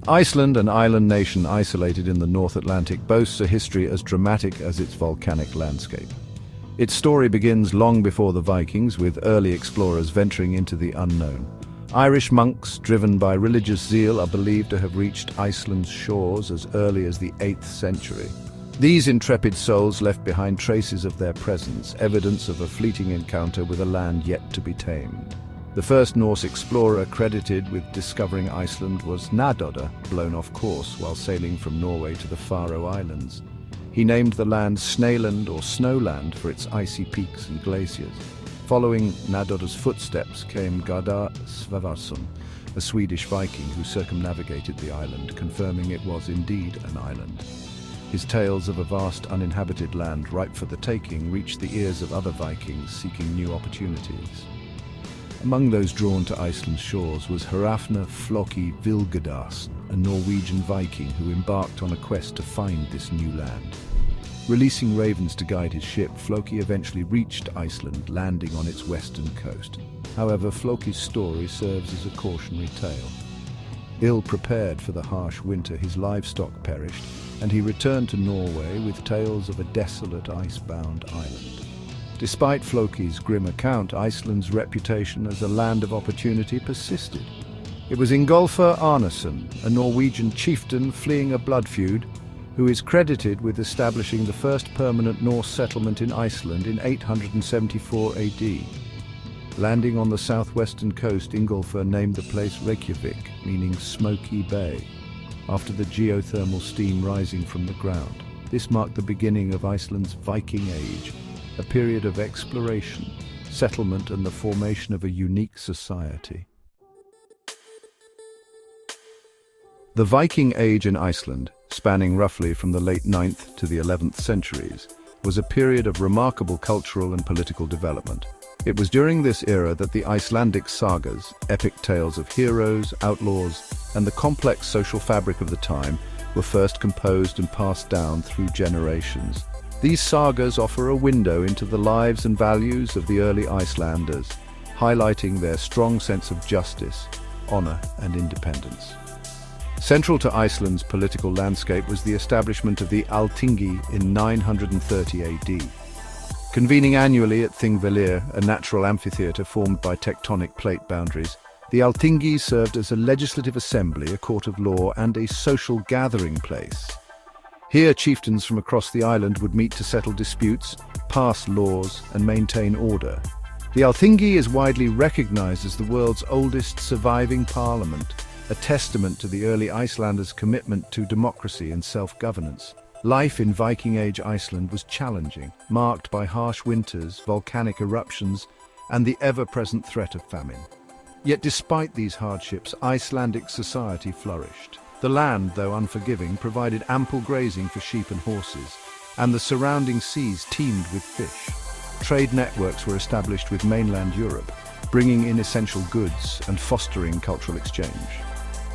Iceland, an island nation isolated in the North Atlantic, boasts a history as dramatic as its volcanic landscape. Its story begins long before the Vikings, with early explorers venturing into the unknown. Irish monks, driven by religious zeal, are believed to have reached Iceland's shores as early as the 8th century. These intrepid souls left behind traces of their presence, evidence of a fleeting encounter with a land yet to be tamed. The first Norse explorer credited with discovering Iceland was Nadoda, blown off course while sailing from Norway to the Faroe Islands. He named the land Snaeland or Snowland for its icy peaks and glaciers. Following Nadoda's footsteps came Gardar Svavarsson, a Swedish Viking who circumnavigated the island, confirming it was indeed an island. His tales of a vast uninhabited land ripe for the taking reached the ears of other Vikings seeking new opportunities. Among those drawn to Iceland's shores was Hrafna Floki Vilgedas, a Norwegian Viking who embarked on a quest to find this new land. Releasing ravens to guide his ship, Floki eventually reached Iceland, landing on its western coast. However, Floki's story serves as a cautionary tale. Ill-prepared for the harsh winter, his livestock perished, and he returned to Norway with tales of a desolate, ice-bound island. Despite Floki's grim account, Iceland's reputation as a land of opportunity persisted. It was Ingolfur Arnason, a Norwegian chieftain fleeing a blood feud, who is credited with establishing the first permanent Norse settlement in Iceland in 874 AD. Landing on the southwestern coast, Ingolfur named the place Reykjavik, meaning Smoky Bay, after the geothermal steam rising from the ground. This marked the beginning of Iceland's Viking Age, a period of exploration, settlement, and the formation of a unique society. The Viking Age in Iceland, spanning roughly from the late 9th to the 11th centuries, was a period of remarkable cultural and political development. It was during this era that the Icelandic sagas, epic tales of heroes, outlaws, and the complex social fabric of the time, were first composed and passed down through generations. These sagas offer a window into the lives and values of the early Icelanders, highlighting their strong sense of justice, honor, and independence. Central to Iceland's political landscape was the establishment of the Alþingi in 930 AD. Convening annually at Thingvellir, a natural amphitheatre formed by tectonic plate boundaries, the Alþingi served as a legislative assembly, a court of law, and a social gathering place. Here, chieftains from across the island would meet to settle disputes, pass laws, and maintain order. The Alþingi is widely recognized as the world's oldest surviving parliament, a testament to the early Icelanders' commitment to democracy and self-governance. Life in Viking Age Iceland was challenging, marked by harsh winters, volcanic eruptions, and the ever-present threat of famine. Yet despite these hardships, Icelandic society flourished. The land, though unforgiving, provided ample grazing for sheep and horses, and the surrounding seas teemed with fish. Trade networks were established with mainland Europe, bringing in essential goods and fostering cultural exchange.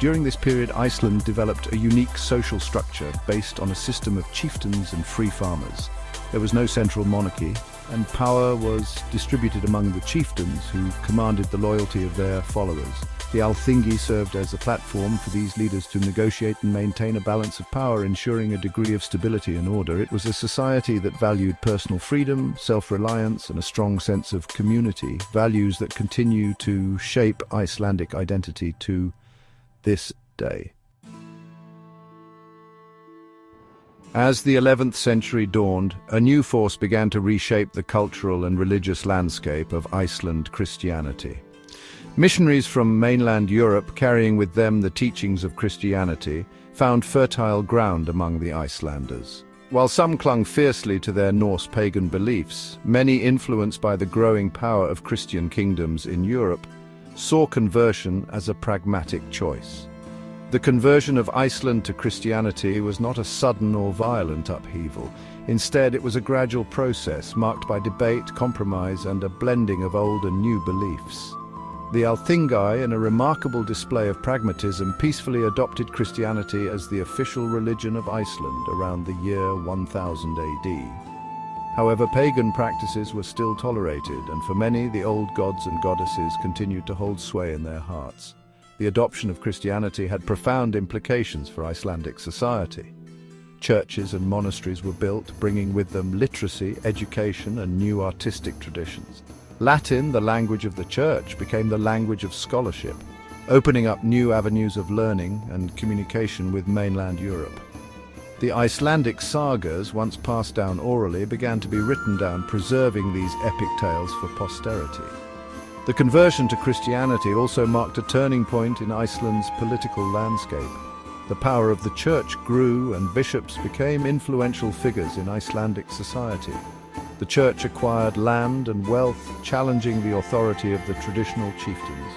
During this period, Iceland developed a unique social structure based on a system of chieftains and free farmers. There was no central monarchy, and power was distributed among the chieftains who commanded the loyalty of their followers. The Alþingi served as a platform for these leaders to negotiate and maintain a balance of power, ensuring a degree of stability and order. It was a society that valued personal freedom, self-reliance, and a strong sense of community, values that continue to shape Icelandic identity to this day. As the 11th century dawned, a new force began to reshape the cultural and religious landscape of Iceland Christianity. Missionaries from mainland Europe, carrying with them the teachings of Christianity, found fertile ground among the Icelanders. While some clung fiercely to their Norse pagan beliefs, many, influenced by the growing power of Christian kingdoms in Europe, saw conversion as a pragmatic choice. The conversion of Iceland to Christianity was not a sudden or violent upheaval. Instead, it was a gradual process marked by debate, compromise, and a blending of old and new beliefs. The Alþingi, in a remarkable display of pragmatism, peacefully adopted Christianity as the official religion of Iceland around the year 1000 AD. However, pagan practices were still tolerated, and for many, the old gods and goddesses continued to hold sway in their hearts. the adoption of Christianity had profound implications for Icelandic society. Churches and monasteries were built, bringing with them literacy, education, and new artistic traditions. Latin, the language of the church, became the language of scholarship, opening up new avenues of learning and communication with mainland Europe. The Icelandic sagas, once passed down orally, began to be written down, preserving these epic tales for posterity. The conversion to Christianity also marked a turning point in Iceland's political landscape. The power of the church grew and bishops became influential figures in Icelandic society. The church acquired land and wealth, challenging the authority of the traditional chieftains.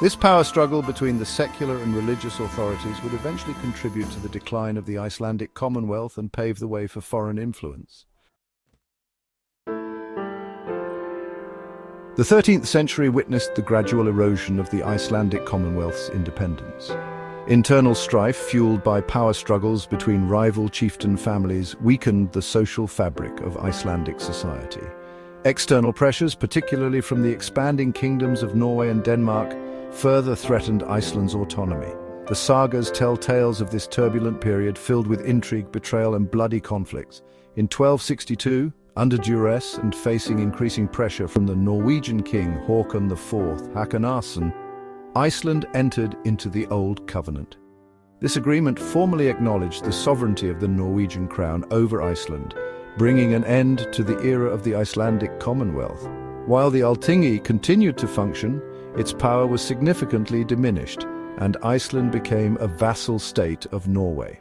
This power struggle between the secular and religious authorities would eventually contribute to the decline of the Icelandic Commonwealth and pave the way for foreign influence. The 13th century witnessed the gradual erosion of the Icelandic Commonwealth's independence. Internal strife, fueled by power struggles between rival chieftain families, weakened the social fabric of Icelandic society. External pressures, particularly from the expanding kingdoms of Norway and Denmark, further threatened Iceland's autonomy. The sagas tell tales of this turbulent period filled with intrigue, betrayal, and bloody conflicts. In 1262, under duress and facing increasing pressure from the Norwegian king Håkon IV Hakansson, Iceland entered into the Old Covenant. This agreement formally acknowledged the sovereignty of the Norwegian crown over Iceland, bringing an end to the era of the Icelandic Commonwealth. While the Alþingi continued to function, its power was significantly diminished, and Iceland became a vassal state of Norway.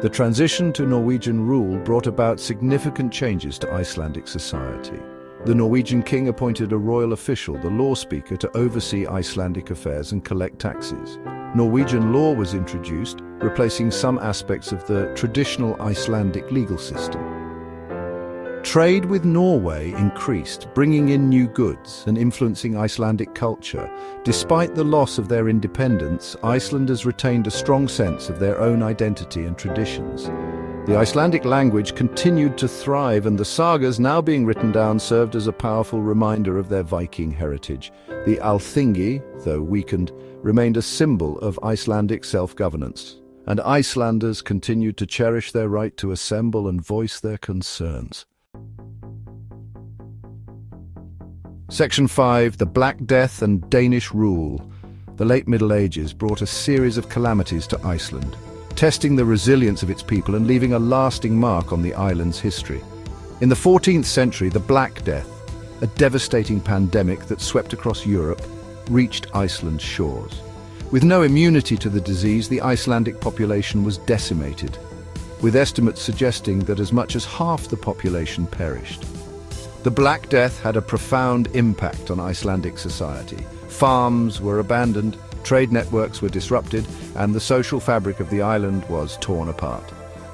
The transition to Norwegian rule brought about significant changes to Icelandic society. The Norwegian king appointed a royal official, the law speaker, to oversee Icelandic affairs and collect taxes. Norwegian law was introduced, replacing some aspects of the traditional Icelandic legal system. Trade with Norway increased, bringing in new goods and influencing Icelandic culture. Despite the loss of their independence, Icelanders retained a strong sense of their own identity and traditions. The Icelandic language continued to thrive, and the sagas now being written down served as a powerful reminder of their Viking heritage. The Alþingi, though weakened, remained a symbol of Icelandic self-governance, and Icelanders continued to cherish their right to assemble and voice their concerns. Section 5. The Black Death and Danish Rule. The late Middle Ages brought a series of calamities to Iceland, testing the resilience of its people and leaving a lasting mark on the island's history. In the 14th century, the Black Death, a devastating pandemic that swept across Europe, reached Iceland's shores. With no immunity to the disease, the Icelandic population was decimated, with estimates suggesting that as much as half the population perished. The Black Death had a profound impact on Icelandic society. Farms were abandoned, trade networks were disrupted, and the social fabric of the island was torn apart.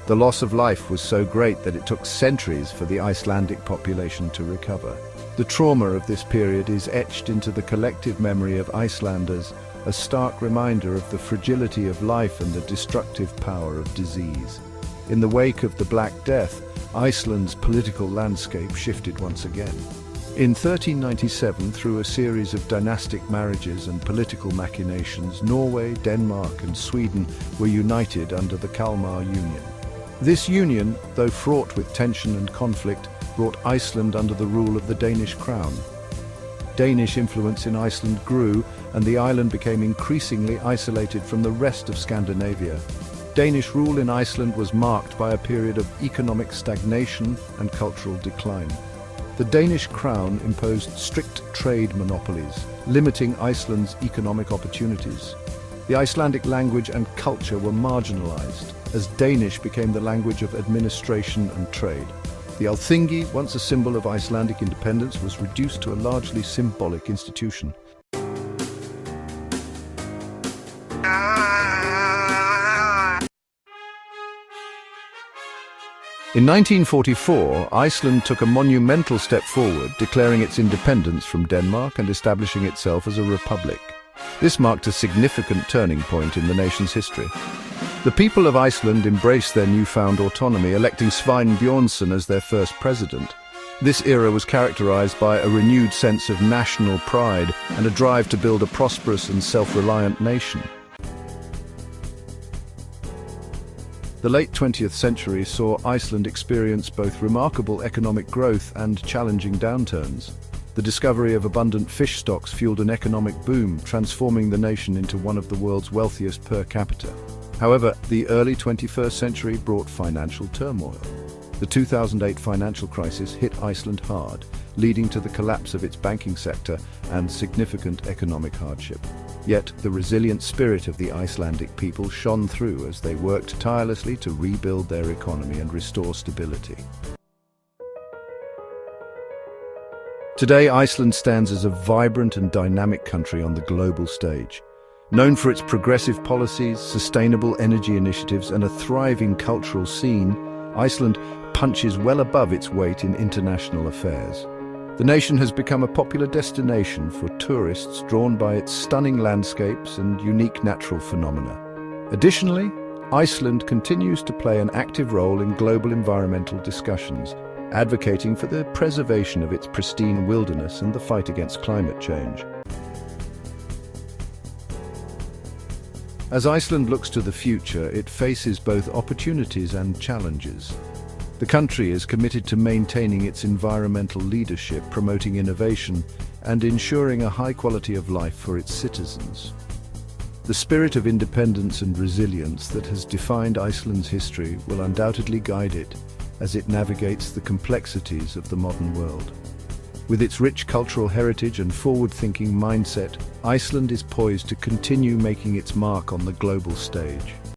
The loss of life was so great that it took centuries for the Icelandic population to recover. The trauma of this period is etched into the collective memory of Icelanders, a stark reminder of the fragility of life and the destructive power of disease. In the wake of the Black Death, Iceland's political landscape shifted once again. In 1397, through a series of dynastic marriages and political machinations, Norway, Denmark, and Sweden were united under the Kalmar Union. This union, though fraught with tension and conflict, brought Iceland under the rule of the Danish crown. Danish influence in Iceland grew, and the island became increasingly isolated from the rest of Scandinavia. Danish rule in Iceland was marked by a period of economic stagnation and cultural decline. The Danish crown imposed strict trade monopolies, limiting Iceland's economic opportunities. The Icelandic language and culture were marginalized, as Danish became the language of administration and trade. The Alþingi, once a symbol of Icelandic independence, was reduced to a largely symbolic institution. In 1944, Iceland took a monumental step forward, declaring its independence from Denmark and establishing itself as a republic. This marked a significant turning point in the nation's history. The people of Iceland embraced their newfound autonomy, electing Svein Björnsson as their first president. This era was characterized by a renewed sense of national pride and a drive to build a prosperous and self-reliant nation. The late 20th century saw Iceland experience both remarkable economic growth and challenging downturns. The discovery of abundant fish stocks fueled an economic boom, transforming the nation into one of the world's wealthiest per capita. However, the early 21st century brought financial turmoil. The 2008 financial crisis hit Iceland hard, leading to the collapse of its banking sector and significant economic hardship. Yet, the resilient spirit of the Icelandic people shone through as they worked tirelessly to rebuild their economy and restore stability. Today, Iceland stands as a vibrant and dynamic country on the global stage. Known for its progressive policies, sustainable energy initiatives, and a thriving cultural scene, Iceland punches well above its weight in international affairs. The nation has become a popular destination for tourists drawn by its stunning landscapes and unique natural phenomena. Additionally, Iceland continues to play an active role in global environmental discussions, advocating for the preservation of its pristine wilderness and the fight against climate change. As Iceland looks to the future, it faces both opportunities and challenges. The country is committed to maintaining its environmental leadership, promoting innovation, and ensuring a high quality of life for its citizens. The spirit of independence and resilience that has defined Iceland's history will undoubtedly guide it as it navigates the complexities of the modern world. With its rich cultural heritage and forward-thinking mindset, Iceland is poised to continue making its mark on the global stage.